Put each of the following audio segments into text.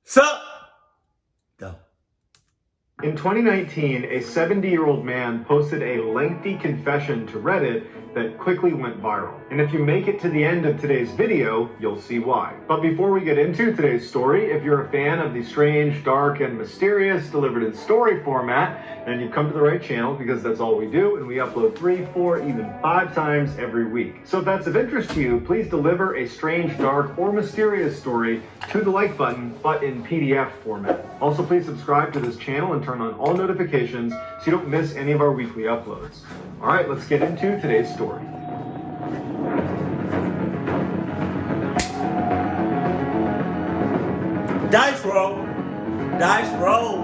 Sup? Go. In 2019, a 70-year-old man posted a lengthy confession to Reddit that quickly went viral. And if you make it to the end of today's video, you'll see why. But before we get into today's story, if you're a fan of the strange, dark, and mysterious delivered in story format, then you've come to the right channel because that's all we do, and we upload 3, 4, even 5 times every week. So if that's of interest to you, please deliver a strange, dark, or mysterious story to the like button, but in PDF format. Also, please subscribe to this channel and turn on all notifications so you don't miss any of our weekly uploads. All right, let's get into today's story. Dice roll. Dice roll.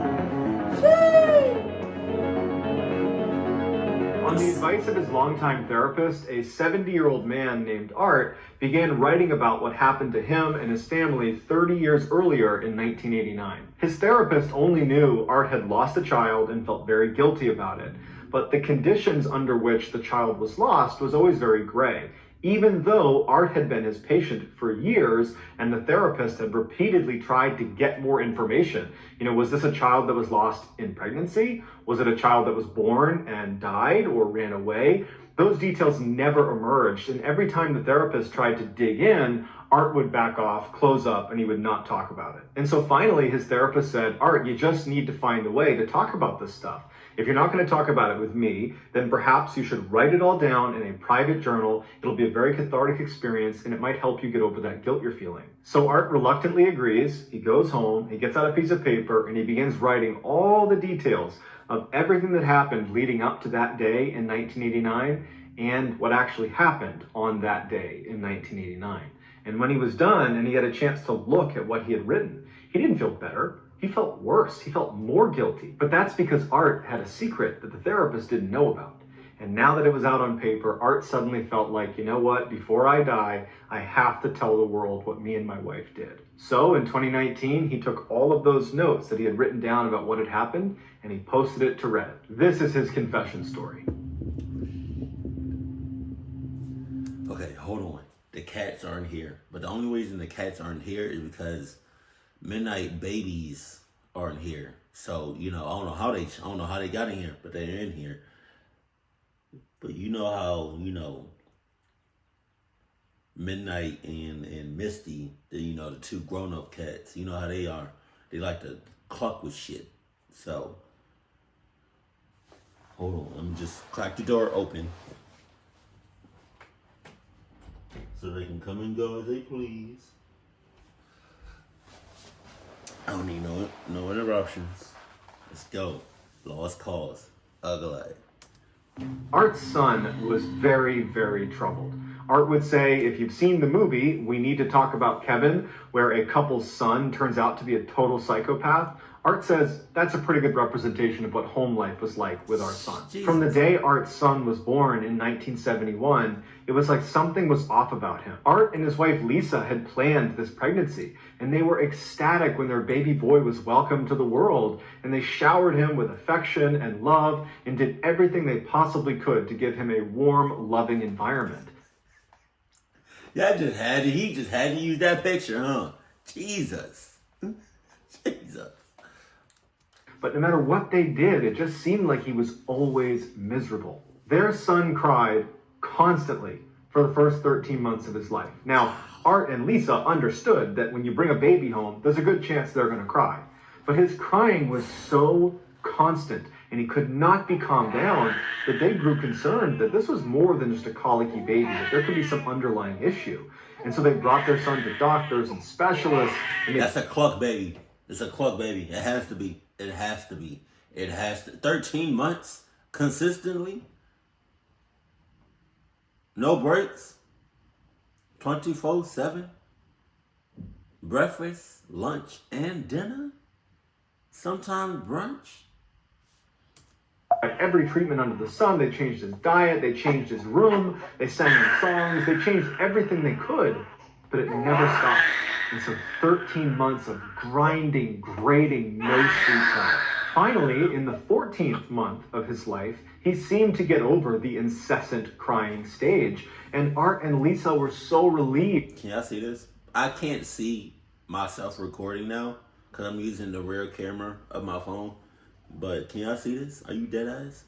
On the advice of his longtime therapist, a 70-year-old man named Art began writing about what happened to him and his family 30 years earlier in 1989. His therapist only knew Art had lost a child and felt very guilty about it, but the conditions under which the child was lost was always very gray. Even though Art had been his patient for years and the therapist had repeatedly tried to get more information. Was this a child that was lost in pregnancy? Was it a child that was born and died or ran away? Those details never emerged, and every time the therapist tried to dig in, Art would back off, close up, and he would not talk about it. And so finally, his therapist said, Art, you just need to find a way to talk about this stuff. If you're not going to talk about it with me, then perhaps you should write it all down in a private journal. It'll be a very cathartic experience, and it might help you get over that guilt you're feeling. So Art reluctantly agrees. He goes home, he gets out a piece of paper, and he begins writing all the details of everything that happened leading up to that day in 1989 and what actually happened on that day in 1989. And when he was done and he had a chance to look at what he had written, he didn't feel better. He felt worse. He felt more guilty. But that's because Art had a secret that the therapist didn't know about. And now that it was out on paper, Art suddenly felt like, you know what, before I die, I have to tell the world what me and my wife did. So in 2019, he took all of those notes that he had written down about what had happened and he posted it to Reddit. This is his confession story. Okay, hold on. The cats aren't here. But the only reason the cats aren't here is because midnight babies aren't here. So, I don't know how they got in here, but they're in here. But you know how, Midnight and Misty, the two grown-up cats, you know how they are. They like to cluck with shit. So, hold on. Let me just crack the door open so they can come and go as they please. I don't need no interruptions. Let's go. Lost cause. Ugly. Art's son was very, very troubled. Art would say, if you've seen the movie, We Need to Talk About Kevin, where a couple's son turns out to be a total psychopath, Art says that's a pretty good representation of what home life was like with our son. Jesus. From the day Art's son was born in 1971, it was like something was off about him. Art and his wife Lisa had planned this pregnancy, and they were ecstatic when their baby boy was welcomed to the world, and they showered him with affection and love and did everything they possibly could to give him a warm, loving environment. He just had to use that picture, huh? Jesus. Jesus. But no matter what they did, it just seemed like he was always miserable. Their son cried constantly for the first 13 months of his life. Now, Art and Lisa understood that when you bring a baby home, there's a good chance they're going to cry. But his crying was so constant, and he could not be calmed down, that they grew concerned that this was more than just a colicky baby, that there could be some underlying issue. And so they brought their son to doctors and specialists. And that's a cluck baby. It's a cluck baby. It has to be. It has to be. It has to. 13 months consistently. No breaks. 24/7. Breakfast, lunch, and dinner. Sometimes brunch. At every treatment under the sun, they changed his diet, they changed his room, they sang him songs, they changed everything they could, but it never stopped. And so 13 months of grinding, grating, no sleep time. Finally, in the 14th month of his life, he seemed to get over the incessant crying stage, and Art and Lisa were so relieved. Can y'all see this? I can't see myself recording now, because I'm using the rear camera of my phone. But can y'all see this? Are you dead eyes?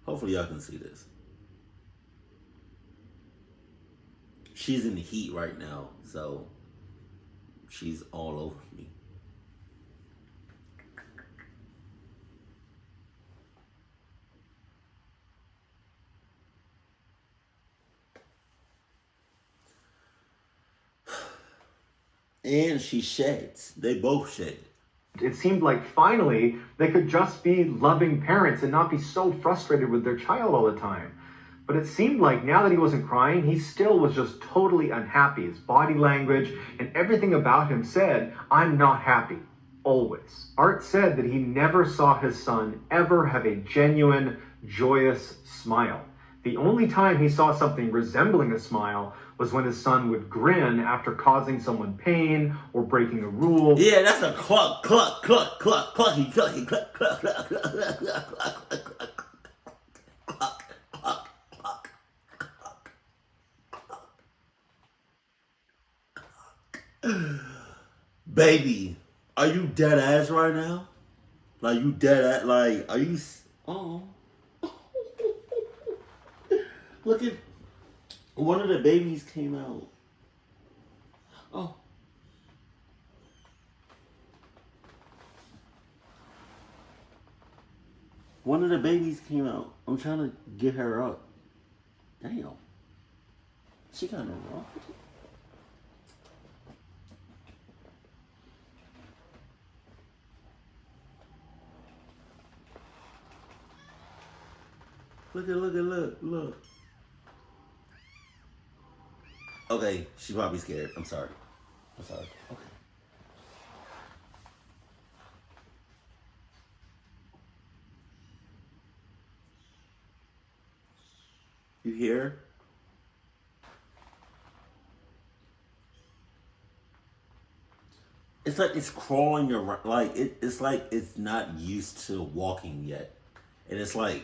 Hopefully y'all can see this. She's in the heat right now, so she's all over me. And she sheds. They both shed. It seemed like finally they could just be loving parents and not be so frustrated with their child all the time. But it seemed like now that he wasn't crying, he still was just totally unhappy. His body language and everything about him said, "I'm not happy." Always. Art said that he never saw his son ever have a genuine, joyous smile. The only time he saw something resembling a smile was when his son would grin after causing someone pain or breaking a rule. Yeah, that's a cluck, cluck, cluck, cluck, clucky, clucky, cluck, cluck, cluck, cluck, cluck, cluck, cluck, cluck, cluck, cluck, cluck. Baby, are you dead ass right now? Like, you dead ass, like, are you, oh. Look at, one of the babies came out. Oh. One of the babies came out. I'm trying to get her up. Damn. She got no wrong. Look. Okay, she's probably scared. I'm sorry. Okay. You hear? It's like it's crawling around. Like it's like it's not used to walking yet, and it's like,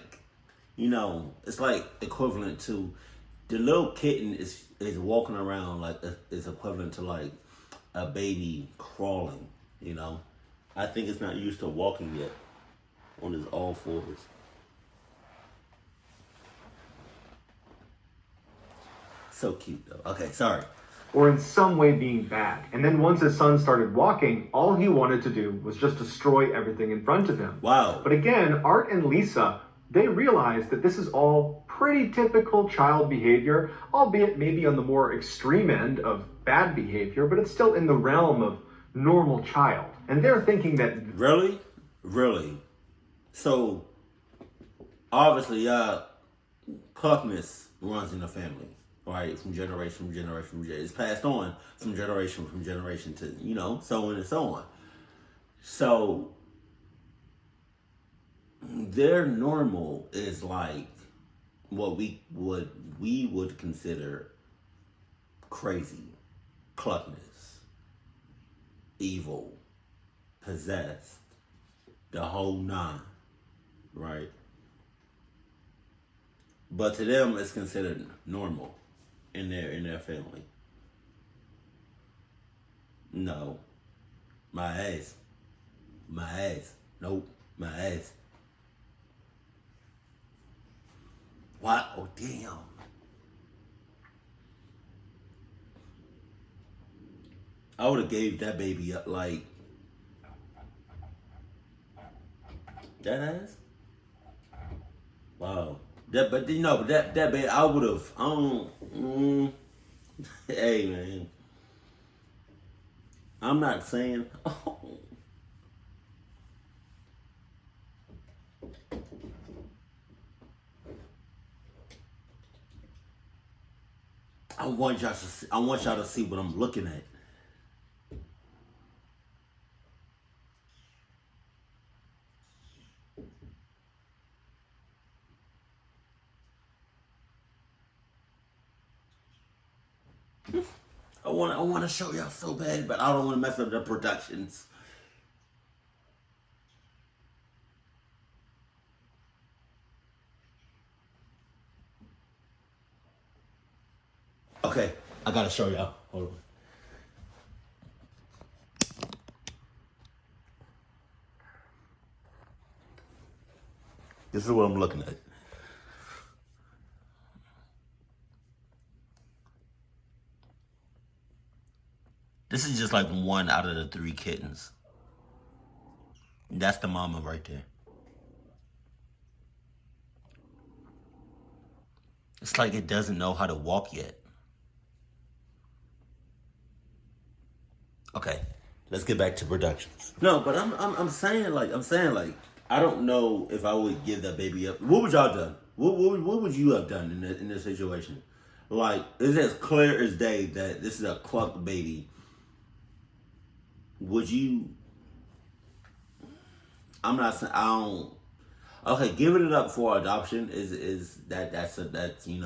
it's like equivalent to the little kitten is walking around like is equivalent to like a baby crawling. I think it's not used to walking yet on its all fours. So cute though. Okay, sorry. Or in some way being bad. And then once his son started walking, all he wanted to do was just destroy everything in front of him. Wow. But again, Art and Lisa, they realized that this is all pretty typical child behavior, albeit maybe on the more extreme end of bad behavior, but it's still in the realm of normal child. And they're thinking that... Really? So, obviously, toughness runs in the family. Right, from generation. It's passed on from generation to, so on and so on. So, their normal is like what we would consider crazy, cluckness, evil, possessed, the whole nine, right? But to them, it's considered normal. In their family. No. My ass. Nope. My ass. What? Oh, damn. I would have gave that baby up like that ass. Wow. That baby, I would have. Hey man, I'm not saying. I want y'all to see what I'm looking at. I want to show y'all so bad, but I don't want to mess up the productions. Okay, I gotta show y'all. Hold on. This is what I'm looking at. This is just like one out of the 3 kittens. That's the mama right there. It's like it doesn't know how to walk yet. Okay, let's get back to productions. No, but I'm saying like I don't know if I would give that baby up. What would y'all done? What would you have done in this situation? Like, it's as clear as day that this is a clucked baby. Would you? I'm not saying I don't. Okay, giving it up for adoption that's you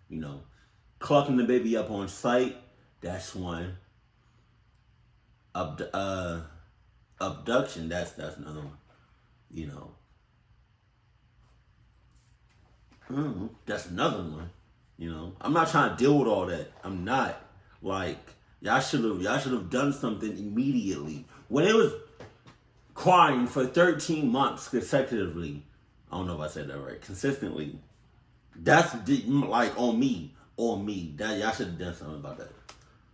know, clucking the baby up on sight. That's one. Abduction. That's another one. You know. That's another one. You know. I'm not trying to deal with all that. I'm not. Like, y'all should have done something immediately when it was crying for 13 months consecutively. I don't know if I said that right. Consistently. That's like on me. That y'all should have done something about that.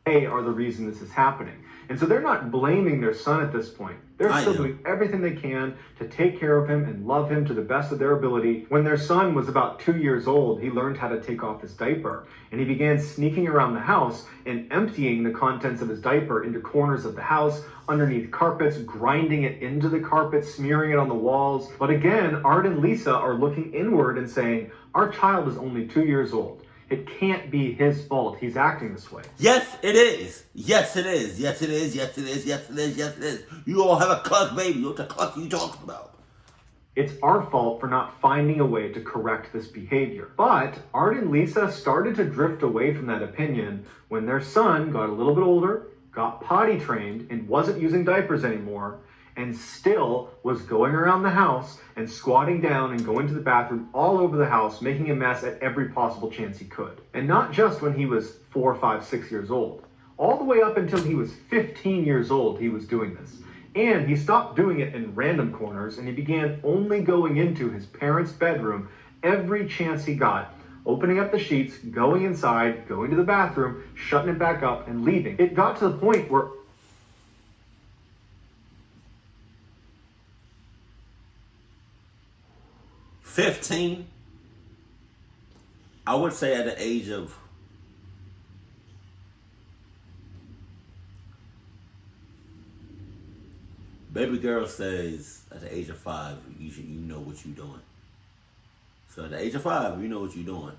They are the reason this is happening. And so they're not blaming their son at this point. They're still doing everything they can to take care of him and love him to the best of their ability. When their son was about 2 years old, he learned how to take off his diaper. And he began sneaking around the house and emptying the contents of his diaper into corners of the house, underneath carpets, grinding it into the carpet, smearing it on the walls. But again, Art and Lisa are looking inward and saying, our child is only 2 years old. It can't be his fault. He's acting this way. Yes, it is. Yes, it is. Yes, it is. Yes, it is. Yes, it is. Yes, it is. You all have a cluck baby. What the cluck are you talking about? It's our fault for not finding a way to correct this behavior. But Art and Lisa started to drift away from that opinion when their son got a little bit older, got potty trained, and wasn't using diapers anymore, and still was going around the house and squatting down and going to the bathroom all over the house, making a mess at every possible chance he could. And not just when he was 4, 5, 6 years old. All the way up until he was 15 years old, he was doing this. And he stopped doing it in random corners, and he began only going into his parents' bedroom every chance he got, opening up the sheets, going inside, going to the bathroom, shutting it back up, and leaving. It got to the point where 15, I would say at the age of baby girl says at the age of 5, you know what you're doing. So at the age of 5, you know what you're doing.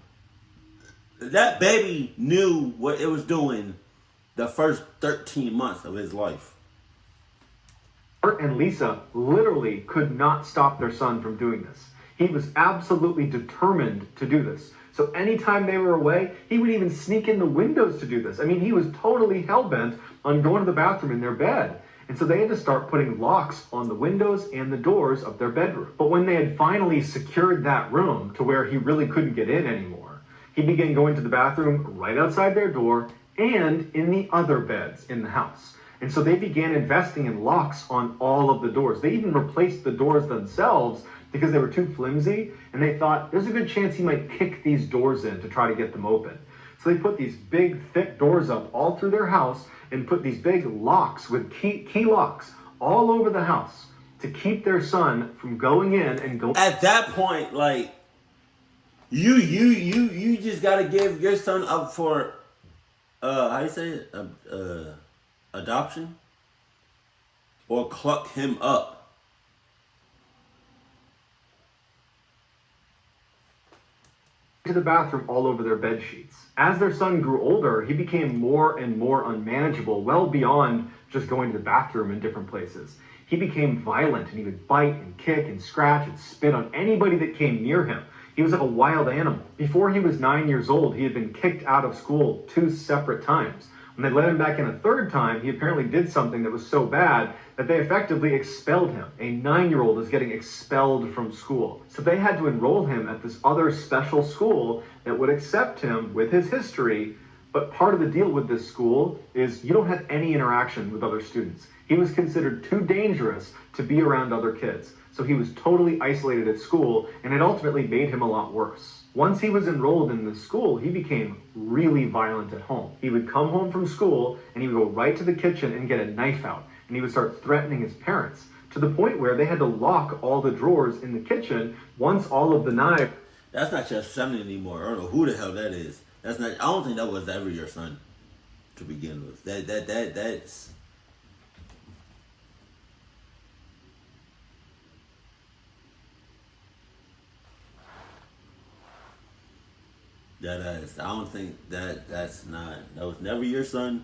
That baby knew what it was doing the first 13 months of his life. Art and Lisa literally could not stop their son from doing this. He was absolutely determined to do this. So anytime they were away, he would even sneak in the windows to do this. I mean, he was totally hell-bent on going to the bathroom in their bed. And so they had to start putting locks on the windows and the doors of their bedroom. But when they had finally secured that room to where he really couldn't get in anymore, he began going to the bathroom right outside their door and in the other beds in the house. And so they began investing in locks on all of the doors. They even replaced the doors themselves because they were too flimsy, and they thought there's a good chance he might kick these doors in to try to get them open. So they put these big, thick doors up all through their house and put these big locks with key locks all over the house to keep their son from going in and going. At that point, like, you just gotta give your son up for how you say it? Adoption? Or cluck him up. To the bathroom all over their bed sheets. As their son grew older, he became more and more unmanageable, well beyond just going to the bathroom in different places. He became violent, and he would bite and kick and scratch and spit on anybody that came near him. He was like a wild animal. Before he was 9 years old, he had been kicked out of school 2 separate times. When they let him back in a 3rd time, he apparently did something that was so bad that they effectively expelled him. A 9-year-old is getting expelled from school. So they had to enroll him at this other special school that would accept him with his history. But part of the deal with this school is you don't have any interaction with other students. He was considered too dangerous to be around other kids, so he was totally isolated at school, and it ultimately made him a lot worse. Once he was enrolled in the school, he became really violent at home. He would come home from school, and he would go right to the kitchen and get a knife out, and he would start threatening his parents, to the point where they had to lock all the drawers in the kitchen once all of the knives... That's not your son anymore. I don't know who the hell that is. That's not. I don't think that was ever your son to begin with. That's. That is. I don't think that's not. That was never your son.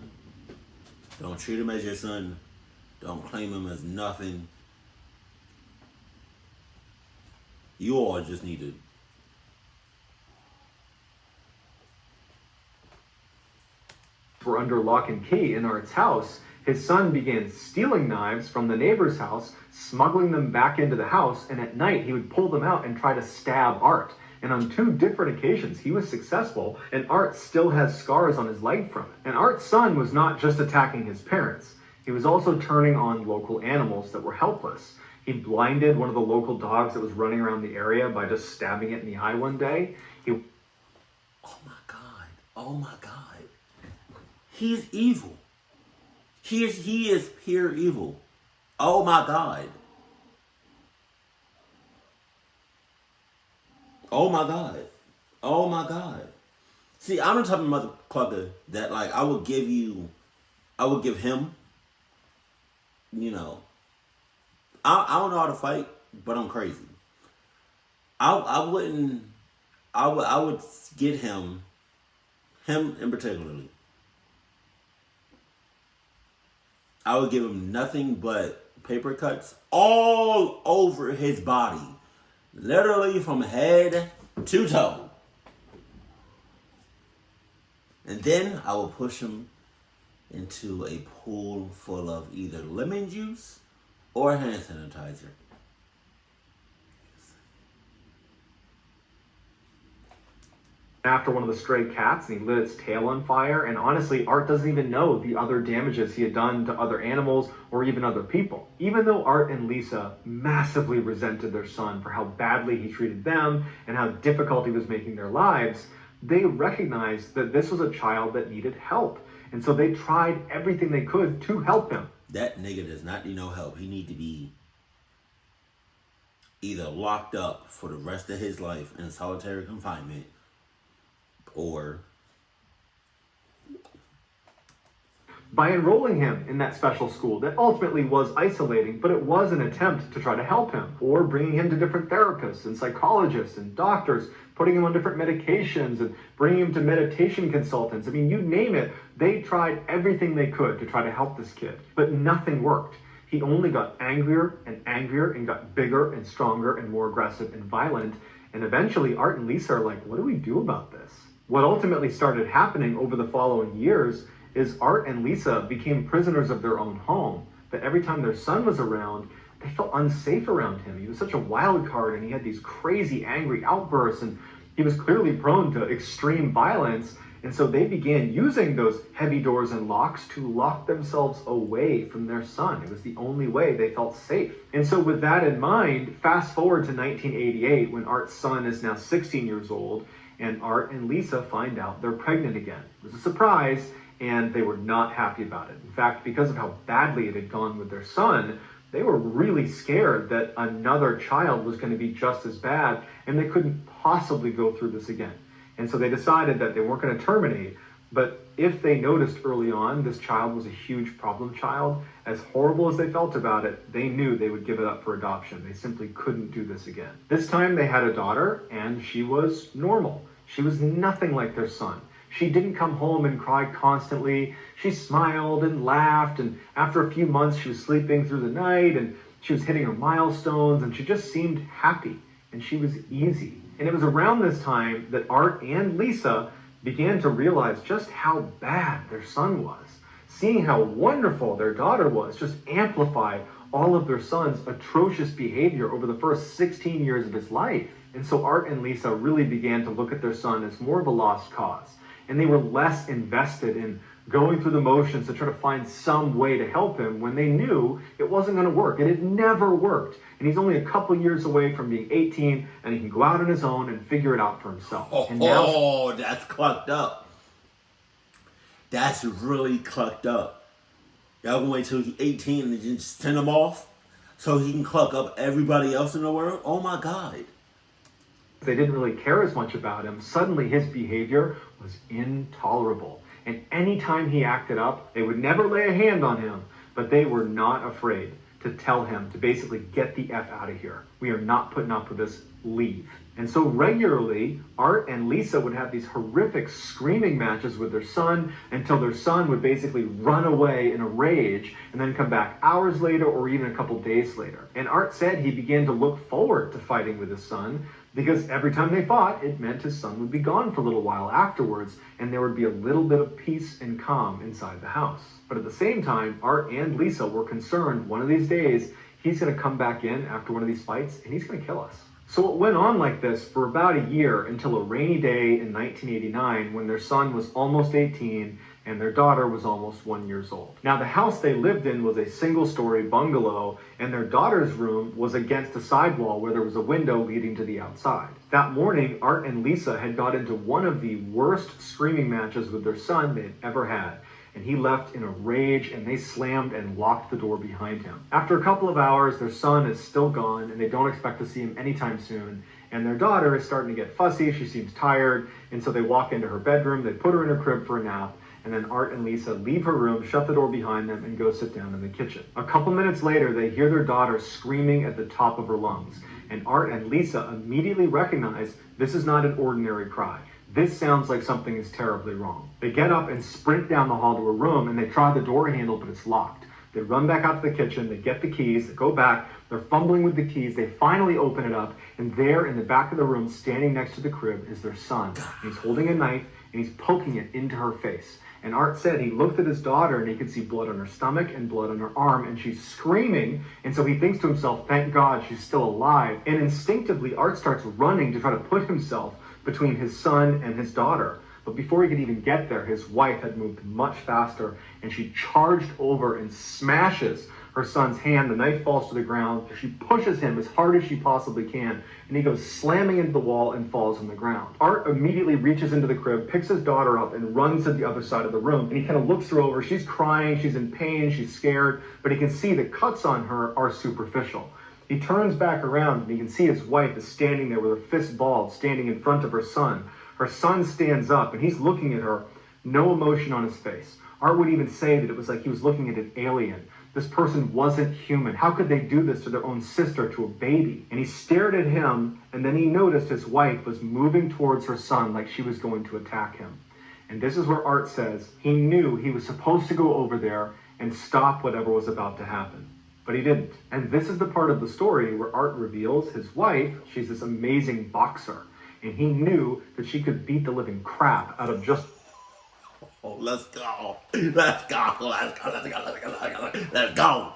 Don't treat him as your son. Don't claim him as nothing. You all just need to. Were under lock and key in Art's house, his son began stealing knives from the neighbor's house, smuggling them back into the house, and at night he would pull them out and try to stab Art. And on 2 different occasions he was successful, and Art still has scars on his leg from it. And Art's son was not just attacking his parents, he was also turning on local animals that were helpless. He blinded one of the local dogs that was running around the area by just stabbing it in the eye one day. Oh my God. Oh my God. He's evil. He is pure evil. Oh my God. Oh my God. Oh my God. See, I'm the type of motherfucker that, like, I would give him, you know, I don't know how to fight, but I'm crazy. I would get him in particularly. I would give him nothing but paper cuts all over his body. Literally from head to toe. And then I will push him into a pool full of either lemon juice or hand sanitizer. After one of the stray cats, and he lit its tail on fire, and honestly, Art doesn't even know the other damages he had done to other animals or even other people. Even though Art and Lisa massively resented their son for how badly he treated them and how difficult he was making their lives, they recognized that this was a child that needed help. And so they tried everything they could to help him. That nigga does not need no help. He need to be either locked up for the rest of his life in solitary confinement, or by enrolling him in that special school that ultimately was isolating, but it was an attempt to try to help him, or bringing him to different therapists and psychologists and doctors, putting him on different medications and bringing him to meditation consultants. I mean, you name it, they tried everything they could to try to help this kid, but nothing worked. He only got angrier and got bigger and stronger and more aggressive and violent. And eventually Art and Lisa are like, what do we do about this? What ultimately started happening over the following years is Art and Lisa became prisoners of their own home. That every time their son was around, they felt unsafe around him. He was such a wild card, and he had these crazy, angry outbursts, and he was clearly prone to extreme violence. And so they began using those heavy doors and locks to lock themselves away from their son. It was the only way they felt safe. And so with that in mind, fast forward to 1988, when Art's son is now 16 years old, and Art and Lisa find out they're pregnant again. It was a surprise, and they were not happy about it. In fact, because of how badly it had gone with their son, they were really scared that another child was going to be just as bad, and they couldn't possibly go through this again. And so they decided that they weren't going to terminate, but if they noticed early on this child was a huge problem child, as horrible as they felt about it, they knew they would give it up for adoption. They simply couldn't do this again. This time they had a daughter, and she was normal. She was nothing like their son. She didn't come home and cry constantly. She smiled and laughed, and after a few months she was sleeping through the night, and she was hitting her milestones, and she just seemed happy, and she was easy. And it was around this time that Art and Lisa began to realize just how bad their son was. Seeing how wonderful their daughter was just amplified all of their son's atrocious behavior over the first 16 years of his life. And so Art and Lisa really began to look at their son as more of a lost cause. And they were less invested in going through the motions to try to find some way to help him when they knew it wasn't going to work. It had never worked. And he's only a couple years away from being 18, and he can go out on his own and figure it out for himself. That's clucked up. That's really clucked up. Y'all gonna wait till he's 18 and just send him off so he can cluck up everybody else in the world? Oh my God. They didn't really care as much about him. Suddenly his behavior was intolerable. And anytime he acted up, they would never lay a hand on him, but they were not afraid to tell him to basically get the F out of here. We are not putting up with this. Leave. And so regularly, Art and Lisa would have these horrific screaming matches with their son until their son would basically run away in a rage and then come back hours later or even a couple days later. And Art said he began to look forward to fighting with his son because every time they fought, it meant his son would be gone for a little while afterwards and there would be a little bit of peace and calm inside the house. But at the same time, Art and Lisa were concerned one of these days he's going to come back in after one of these fights and he's going to kill us. So it went on like this for about a year until a rainy day in 1989 when their son was almost 18 and their daughter was almost 1 year old. Now the house they lived in was a single-story bungalow and their daughter's room was against a sidewall where there was a window leading to the outside. That morning, Art and Lisa had got into one of the worst screaming matches with their son they had ever had. And he left in a rage and they slammed and locked the door behind him. After a couple of hours, their son is still gone and they don't expect to see him anytime soon. And their daughter is starting to get fussy, she seems tired, and so they walk into her bedroom, they put her in her crib for a nap, and then Art and Lisa leave her room, shut the door behind them, and go sit down in the kitchen. A couple minutes later, they hear their daughter screaming at the top of her lungs. And Art and Lisa immediately recognize this is not an ordinary cry. This sounds like something is terribly wrong. They get up and sprint down the hall to her room and they try the door handle, but it's locked. They run back out to the kitchen, they get the keys, they go back, they're fumbling with the keys, they finally open it up, and there in the back of the room, standing next to the crib, is their son. And he's holding a knife and he's poking it into her face. And Art said he looked at his daughter and he could see blood on her stomach and blood on her arm and she's screaming. And so he thinks to himself, thank God she's still alive. And instinctively, Art starts running to try to put himself between his son and his daughter. But before he could even get there, his wife had moved much faster and she charged over and smashes her son's hand. The knife falls to the ground. She pushes him as hard as she possibly can and he goes slamming into the wall and falls on the ground. Art immediately reaches into the crib, picks his daughter up and runs to the other side of the room. And he kind of looks her over. She's crying, she's in pain, she's scared, but he can see the cuts on her are superficial. He turns back around and he can see his wife is standing there with her fist balled, standing in front of her son. Her son stands up and he's looking at her, no emotion on his face. Art would even say that it was like he was looking at an alien. This person wasn't human. How could they do this to their own sister, to a baby? And he stared at him and then he noticed his wife was moving towards her son like she was going to attack him. And this is where Art says he knew he was supposed to go over there and stop whatever was about to happen. But he didn't. And this is the part of the story where Art reveals his wife, she's this amazing boxer. And he knew that she could beat the living crap out of just... Oh, let's go. Let's go. Let's go. Let's go. Let's go. Let's go. Let's go.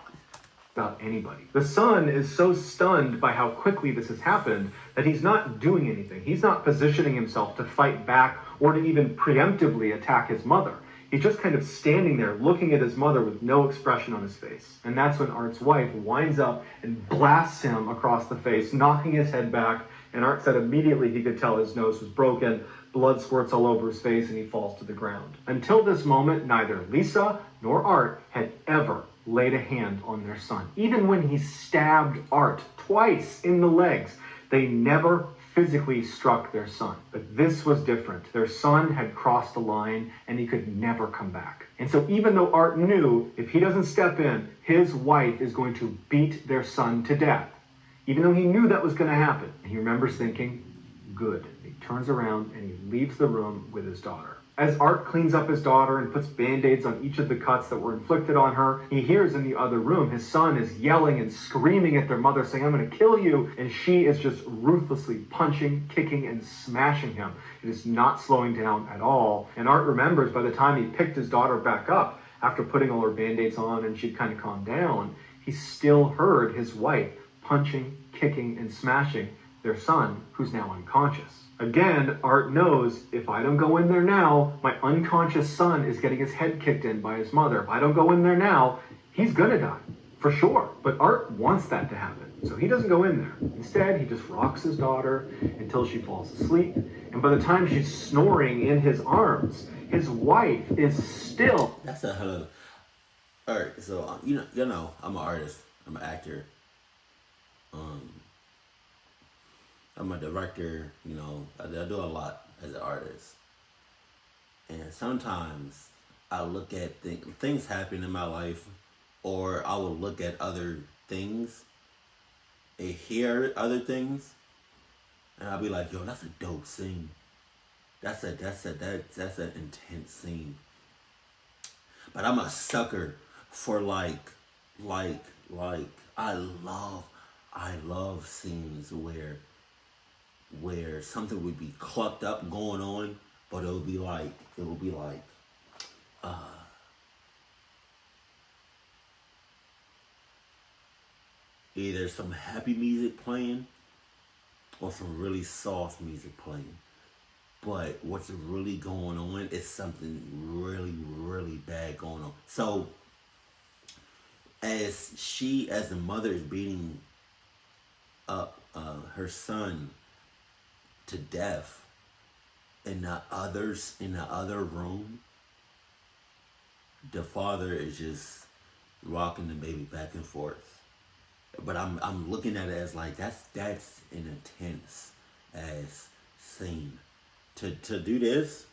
About anybody. The son is so stunned by how quickly this has happened that he's not doing anything. He's not positioning himself to fight back or to even preemptively attack his mother. He's just kind of standing there looking at his mother with no expression on his face. And that's when Art's wife winds up and blasts him across the face, knocking his head back. And Art said immediately he could tell his nose was broken, blood squirts all over his face, and he falls to the ground. Until this moment, neither Lisa nor Art had ever laid a hand on their son. Even when he stabbed Art twice in the legs, they never physically struck their son. But this was different. Their son had crossed the line and he could never come back. And so even though Art knew if he doesn't step in, his wife is going to beat their son to death, even though he knew that was going to happen, he remembers thinking, good. He turns around and he leaves the room with his daughter. As Art cleans up his daughter and puts band-aids on each of the cuts that were inflicted on her, he hears in the other room his son is yelling and screaming at their mother saying, I'm going to kill you. And she is just ruthlessly punching, kicking, and smashing him. It is not slowing down at all. And Art remembers by the time he picked his daughter back up, after putting all her band-aids on and she'd kind of calmed down, he still heard his wife punching, kicking, and smashing their son, who's now unconscious. Again, Art knows, if I don't go in there now, my unconscious son is getting his head kicked in by his mother. If I don't go in there now, he's gonna die, for sure. But Art wants that to happen, so he doesn't go in there. Instead, he just rocks his daughter until she falls asleep, and by the time she's snoring in his arms, his wife is still... That's a hell of... Alright, so, you know, I'm an artist. I'm an actor. I'm a director, you know, I do a lot as an artist. And sometimes I look at things happen in my life, or I will look at other things and hear other things, and I'll be like, yo, that's a dope scene. That's an intense scene. But I'm a sucker for like I love scenes where something would be clucked up going on, but it would be like either some happy music playing or some really soft music playing. But what's really going on is something really, really bad going on. So as the mother is beating up her son to death in the other room, the father is just rocking the baby back and forth. But I'm looking at it as like that's an intense ass scene to do this.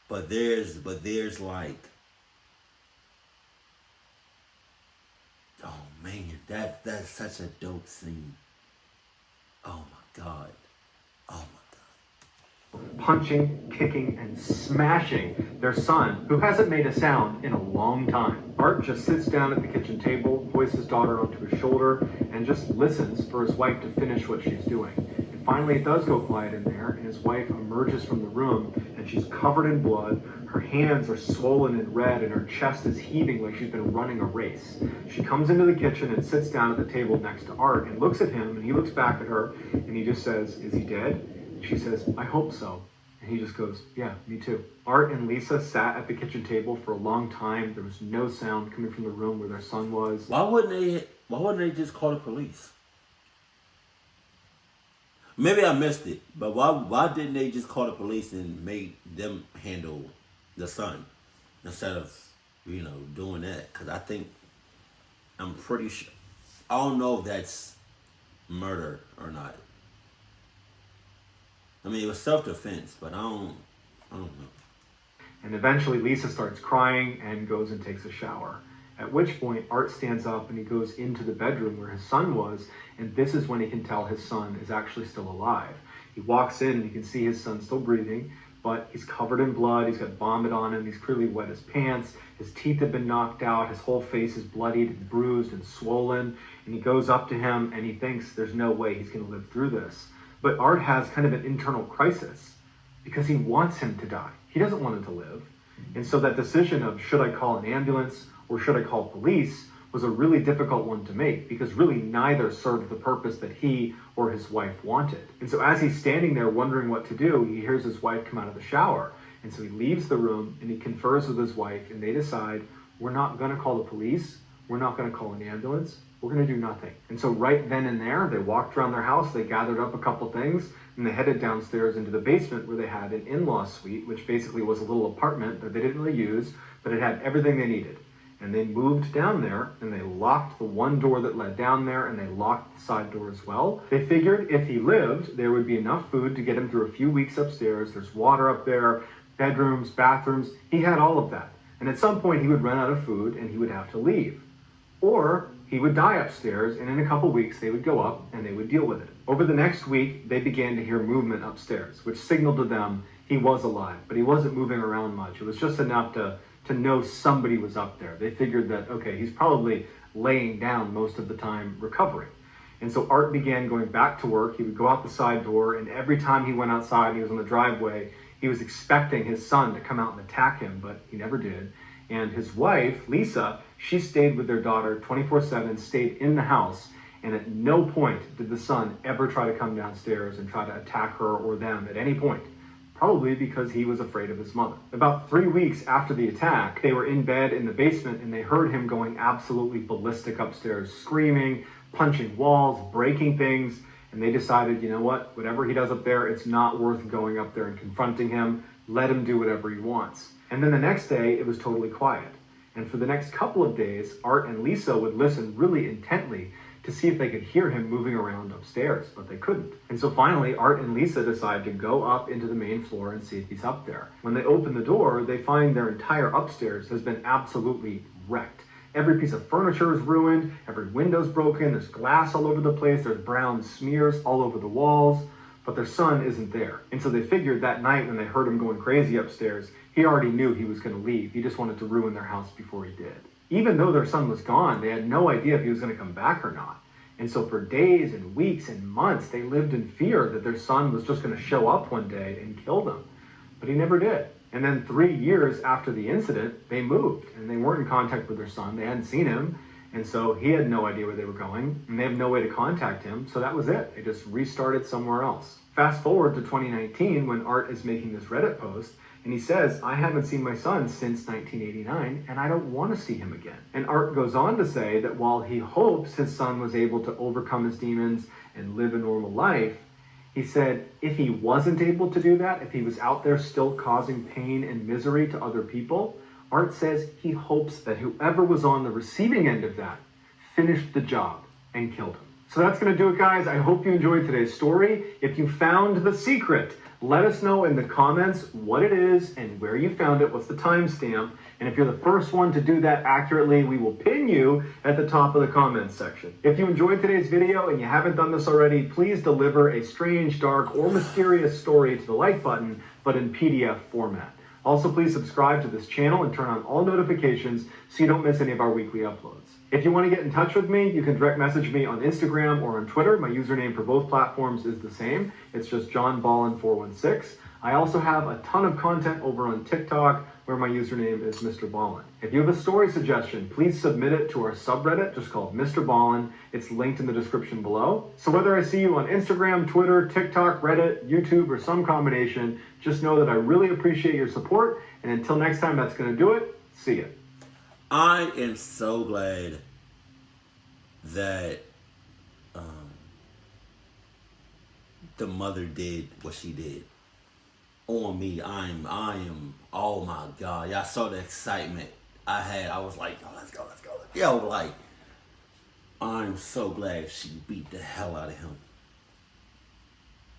But there's like, oh man, that's such a dope scene. Oh my god. Oh my god. Punching, kicking, and smashing their son, who hasn't made a sound in a long time. Art just sits down at the kitchen table, hoists his daughter onto his shoulder, and just listens for his wife to finish what she's doing. And finally it does go quiet in there, and his wife emerges from the room, and she's covered in blood. Her hands are swollen and red, and her chest is heaving like she's been running a race. She comes into the kitchen and sits down at the table next to Art and looks at him, and he looks back at her, and he just says, "Is he dead?" She says, "I hope so." And he just goes, "Yeah, me too." Art and Lisa sat at the kitchen table for a long time. There was no sound coming from the room where their son was. Why wouldn't they just call the police? Maybe I missed it, but why didn't they just call the police and make them handle the son instead of, doing that? Because I'm pretty sure, I don't know if that's murder or not. I mean, it was self-defense, but I don't know. And eventually Lisa starts crying and goes and takes a shower. At which point Art stands up and he goes into the bedroom where his son was, and this is when he can tell his son is actually still alive. He walks in and you can see his son still breathing, but he's covered in blood, he's got vomit on him, he's clearly wet his pants, his teeth have been knocked out, his whole face is bloodied and bruised and swollen, and he goes up to him and he thinks there's no way he's going to live through this. But Art has kind of an internal crisis because he wants him to die. He doesn't want him to live. And so that decision of should I call an ambulance or should I call police was a really difficult one to make because really neither served the purpose that he or his wife wanted. And so as he's standing there wondering what to do, he hears his wife come out of the shower. And so he leaves the room and he confers with his wife and they decide, we're not going to call the police. We're not going to call an ambulance. We're going to do nothing. And so right then and there, they walked around their house, they gathered up a couple things, and they headed downstairs into the basement where they had an in-law suite, which basically was a little apartment that they didn't really use, but it had everything they needed. And they moved down there, and they locked the one door that led down there, and they locked the side door as well. They figured if he lived, there would be enough food to get him through a few weeks upstairs. There's water up there, bedrooms, bathrooms. He had all of that. And at some point, he would run out of food, and he would have to leave. Or he would die upstairs, and in a couple weeks they would go up and they would deal with it. Over the next week, they began to hear movement upstairs, which signaled to them he was alive, but he wasn't moving around much. It was just enough to know somebody was up there. They figured that, okay, he's probably laying down most of the time recovering. And so Art began going back to work. He would go out the side door, and every time he went outside and he was on the driveway, he was expecting his son to come out and attack him, but he never did. And his wife, Lisa, she stayed with their daughter 24/7, stayed in the house, and at no point did the son ever try to come downstairs and try to attack her or them at any point. Probably because he was afraid of his mother. About 3 weeks after the attack, they were in bed in the basement and they heard him going absolutely ballistic upstairs, screaming, punching walls, breaking things, and they decided, you know what, whatever he does up there, it's not worth going up there and confronting him. Let him do whatever he wants. And then the next day, it was totally quiet. And for the next couple of days, Art and Lisa would listen really intently to see if they could hear him moving around upstairs, but they couldn't. And so finally, Art and Lisa decide to go up into the main floor and see if he's up there. When they open the door, they find their entire upstairs has been absolutely wrecked. Every piece of furniture is ruined, every window's broken, there's glass all over the place, there's brown smears all over the walls, but their son isn't there. And so they figured that night when they heard him going crazy upstairs, he already knew he was gonna leave. He just wanted to ruin their house before he did. Even though their son was gone, they had no idea if he was going to come back or not. And so for days and weeks and months, they lived in fear that their son was just going to show up one day and kill them. But he never did. And then 3 years after the incident, they moved and they weren't in contact with their son. They hadn't seen him. And so he had no idea where they were going and they have no way to contact him. So that was it. They just restarted somewhere else. Fast forward to 2019 when Art is making this Reddit post. And he says, I haven't seen my son since 1989, and I don't want to see him again. And Art goes on to say that while he hopes his son was able to overcome his demons and live a normal life, he said if he wasn't able to do that, if he was out there still causing pain and misery to other people, Art says he hopes that whoever was on the receiving end of that finished the job and killed him. So that's going to do it, guys. I hope you enjoyed today's story. If you found the secret, let us know in the comments what it is and where you found it, what's the timestamp, and if you're the first one to do that accurately, we will pin you at the top of the comments section. If you enjoyed today's video and you haven't done this already, please deliver a strange, dark, or mysterious story to the like button, but in PDF format. Also, please subscribe to this channel and turn on all notifications so you don't miss any of our weekly uploads. If you want to get in touch with me, you can direct message me on Instagram or on Twitter. My username for both platforms is the same. It's just JohnBallen416. I also have a ton of content over on TikTok where my username is MrBallen. If you have a story suggestion, please submit it to our subreddit just called MrBallen. It's linked in the description below. So whether I see you on Instagram, Twitter, TikTok, Reddit, YouTube, or some combination, just know that I really appreciate your support. And until next time, that's going to do it. See ya. I am so glad that the mother did what she did on me. I am, oh my God. Y'all saw the excitement I had. I was like, oh, let's go. Yo, like, I'm so glad she beat the hell out of him.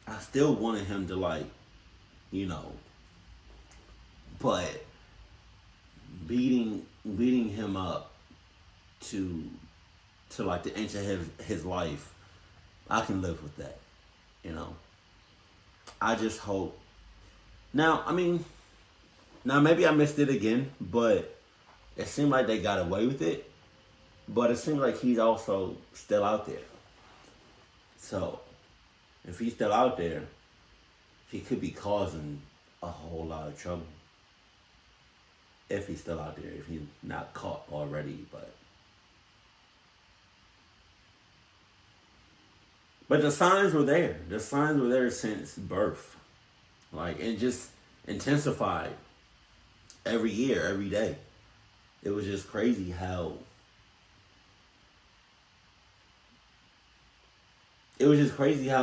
I still wanted him to, like, you know, but beating him up to like the inch of his life, I can live with that, you know. I just hope. Now maybe I missed it again, but it seemed like they got away with it. But it seems like he's also still out there. So if he's still out there, he could be causing a whole lot of trouble. If he's still out there, if he's not caught already, but the signs were there. The signs were there since birth. Like, it just intensified every year, every day. It was just crazy how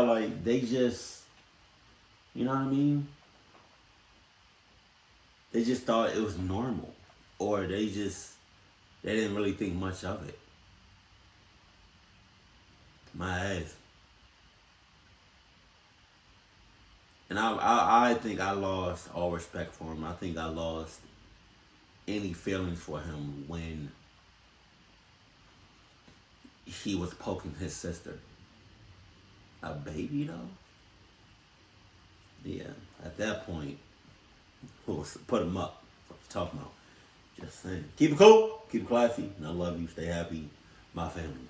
like they just, you know what I mean? They just thought it was normal, or they didn't really think much of it. My ass. And I think I lost all respect for him. I think I lost any feelings for him when he was poking his sister. A baby, though? Yeah, at that point, we'll put him up. What you talking about? Just saying. Keep it cool. Keep it classy. And I love you. Stay happy. My family.